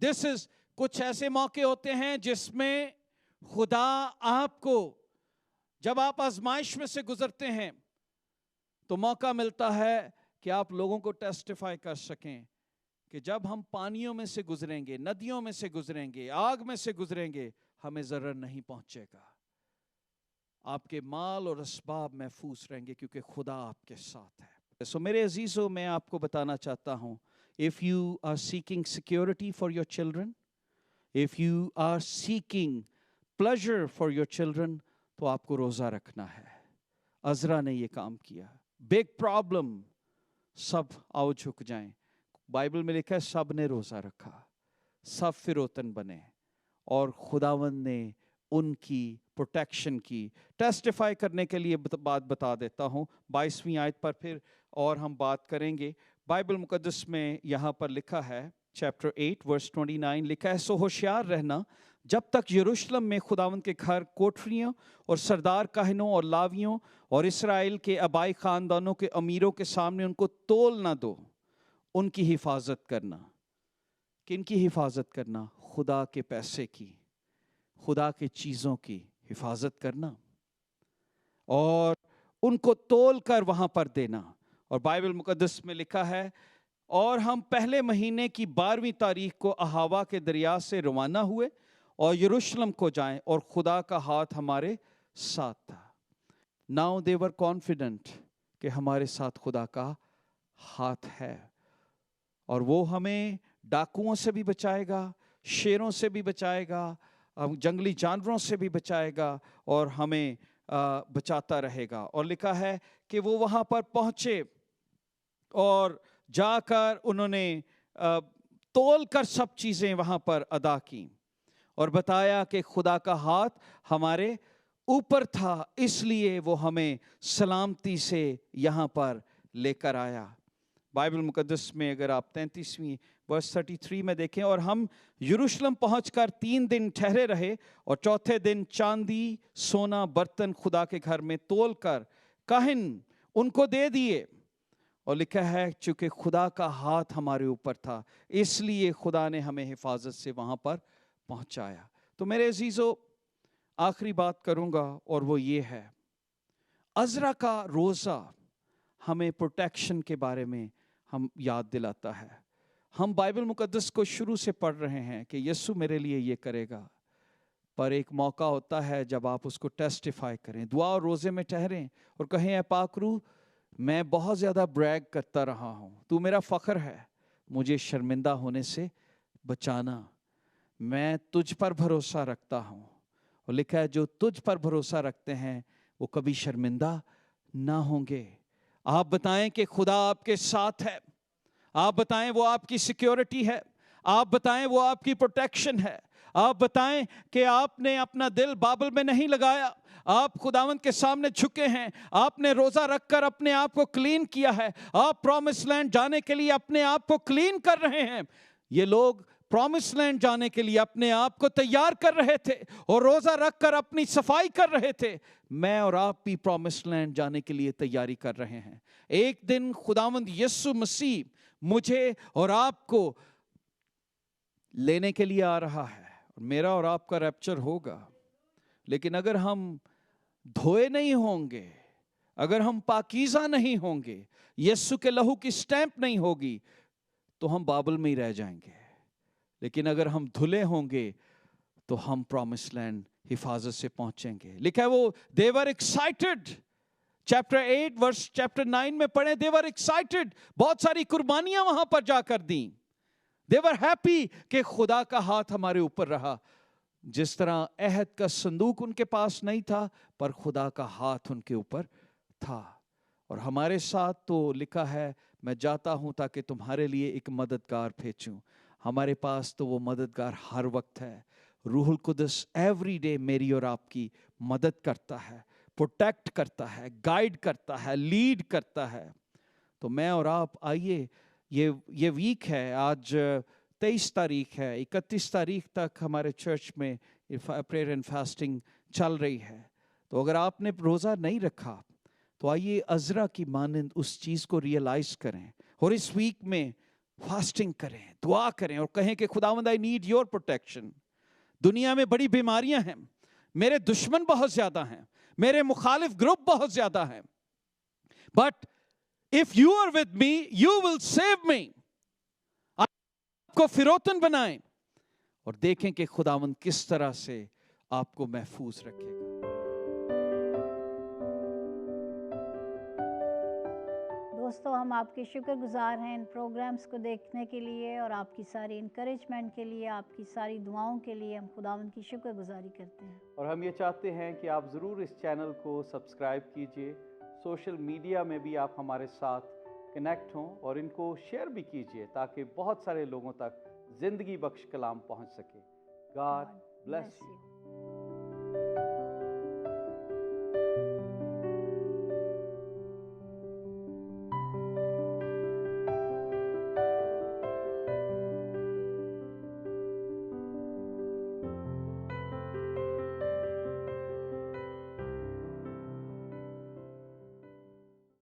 दिस इज, कुछ ऐसे मौके होते हैं जिसमें खुदा आपको, जब आप आजमाइश में से गुजरते हैं तो मौका मिलता है कि आप लोगों को टेस्टिफाई कर सकें कि जब हम पानियों में से गुजरेंगे, नदियों में से गुजरेंगे, आग में से गुजरेंगे, हमें जरर नहीं पहुंचेगा, आपके माल और असबाब महफूज रहेंगे, क्योंकि खुदा आपके साथ है। सो मेरे अजीजों, मैं आपको बताना चाहता हूं, if you are seeking security for your children, if you are seeking pleasure for your children, तो आपको रोजा रखना है। अज़रा ने ये काम किया। बिग प्रॉब्लम, सब आओ झुक जाएं। बाइबल में लिखा है सब ने रोजा रखा, सब फिरौतन बने, और खुदावंद ने उनकी प्रोटेक्शन की। टेस्टिफाई करने के लिए बात बता देता हूँ, 22वीं आयत पर फिर और हम बात करेंगे। बाइबल मुकद्दस में यहाँ पर लिखा है, चैप्टर 8 वर्स 29 लिखा है, सो होशियार रहना जब तक यरूशलेम में खुदावंद के घर कोठरियों और सरदार काहनों और लावियों और इसराइल के आबाई खानदानों के अमीरों के सामने उनको तोल ना दो। उनकी हिफाजत करना। किनकी हिफाजत करना? खुदा के पैसे की, खुदा के चीज़ों की हिफाजत करना और उनको तोल कर वहाँ पर देना। और बाइबल मुकद्दस में लिखा है, और हम पहले महीने की 12वीं तारीख को अहावा के दरिया से रवाना हुए और यरूशलेम को जाएं, और खुदा का हाथ हमारे साथ था। नाउ दे वर कॉन्फिडेंट कि हमारे साथ खुदा का हाथ है, और वो हमें डाकुओं से भी बचाएगा, शेरों से भी बचाएगा, जंगली जानवरों से भी बचाएगा, और हमें बचाता रहेगा। और लिखा है कि वो वहाँ पर पहुँचे और जाकर उन्होंने तोल कर सब चीज़ें वहाँ पर अदा की और बताया कि खुदा का हाथ हमारे ऊपर था, इसलिए वो हमें सलामती से यहाँ पर लेकर आया। बाइबल मुकद्दस में अगर आप 33वीं वर्स 33 में देखें, और हम यरूशलेम पहुंचकर 3 दिन ठहरे रहे और चौथे दिन चांदी सोना बर्तन खुदा के घर में तोल कर काहिन उनको दे दिए। और लिखा है चूंकि खुदा का हाथ हमारे ऊपर था, इसलिए खुदा ने हमें हिफाजत से वहां पर पहुंचाया। तो मेरे अजीजों, आखिरी बात करूंगा और वो ये है, अज़रा का रोज़ा हमें प्रोटेक्शन के बारे में हम याद दिलाता है। हम बाइबल मुकद्दस को शुरू से पढ़ रहे हैं कि यीशु मेरे लिए ये करेगा, पर एक मौका होता है जब आप उसको टेस्टिफाई करें, दुआ और रोज़े में ठहरें और कहें, ऐ पाक रूह, मैं बहुत ज़्यादा ब्रैग करता रहा हूँ, तू मेरा फ़ख्र है, मुझे शर्मिंदा होने से बचाना, मैं तुझ पर भरोसा रखता हूँ। और लिखा है जो तुझ पर भरोसा रखते हैं वो कभी शर्मिंदा ना होंगे। आप बताएं कि खुदा आपके साथ है, आप बताएं वो आपकी सिक्योरिटी है, आप बताएं वो आपकी प्रोटेक्शन है, आप बताएं कि आपने अपना दिल बाबल में नहीं लगाया, आप खुदावंद के सामने झुके हैं, आपने रोज़ा रखकर अपने आप को क्लीन किया है, आप प्रॉमिस लैंड जाने के लिए अपने आप को क्लीन कर रहे हैं। ये लोग प्रॉमिस लैंड जाने के लिए अपने आप को तैयार कर रहे थे और रोज़ा रखकर अपनी सफाई कर रहे थे। मैं और आप भी प्रॉमिस लैंड जाने के लिए तैयारी कर रहे हैं। एक दिन खुदावंद यीशु मसीह मुझे और आपको लेने के लिए आ रहा है और मेरा और आपका रैप्चर होगा। लेकिन अगर हम धोए नहीं होंगे, अगर हम पाकीज़ा नहीं होंगे, यीशु के लहू की स्टैंप नहीं होगी, तो हम बाबल में ही रह जाएंगे। लेकिन अगर हम धुले होंगे तो हम प्रॉमिस लैंड हिफाजत से पहुंचेंगे। लिखा है वो they were excited, chapter 8 verse chapter 9 में पढ़े, दे वर एक्साइटेड, बहुत सारी कुर्बानियां वहां पर जाकर दी। दे वर हैप्पी कि खुदा का हाथ हमारे ऊपर रहा। जिस तरह अहद का संदूक उनके पास नहीं था, पर खुदा का हाथ उनके ऊपर था। और हमारे साथ तो लिखा है, मैं जाता हूं ताकि तुम्हारे लिए एक मददगार भेजूं। हमारे पास तो वो मददगार हर वक्त है। रूहुल कुदस एवरी डे मेरी और आपकी मदद करता है, प्रोटेक्ट करता है, गाइड करता है, लीड करता है। तो मैं और आप आइए, ये वीक है, आज 23 तारीख है, 31 तारीख तक हमारे चर्च में प्रेयर एंड फास्टिंग चल रही है। तो अगर आपने रोज़ा नहीं रखा तो आइए अज़रा की मानंद उस चीज़ को रियलाइज करें और इस वीक में फास्टिंग करें, दुआ करें और कहें कि खुदावंद आई नीड योर प्रोटेक्शन। दुनिया में बड़ी बीमारियां हैं, मेरे दुश्मन बहुत ज़्यादा हैं, मेरे मुखालिफ ग्रुप बहुत ज़्यादा हैं, but if you are with me you will save me. आपको फिरौतन बनाएं और देखें कि खुदावंद किस तरह से आपको महफूज रखेगा। दोस्तों, हम आपके शुक्रगुजार हैं इन प्रोग्राम्स को देखने के लिए और आपकी सारी इनकरेजमेंट के लिए, आपकी सारी दुआओं के लिए हम खुदावंद की शुक्रगुजारी करते हैं। और हम ये चाहते हैं कि आप ज़रूर इस चैनल को सब्सक्राइब कीजिए, सोशल मीडिया में भी आप हमारे साथ कनेक्ट हों और इनको शेयर भी कीजिए ताकि बहुत सारे लोगों तक ज़िंदगी बख्श कलाम पहुंच सके। God bless you.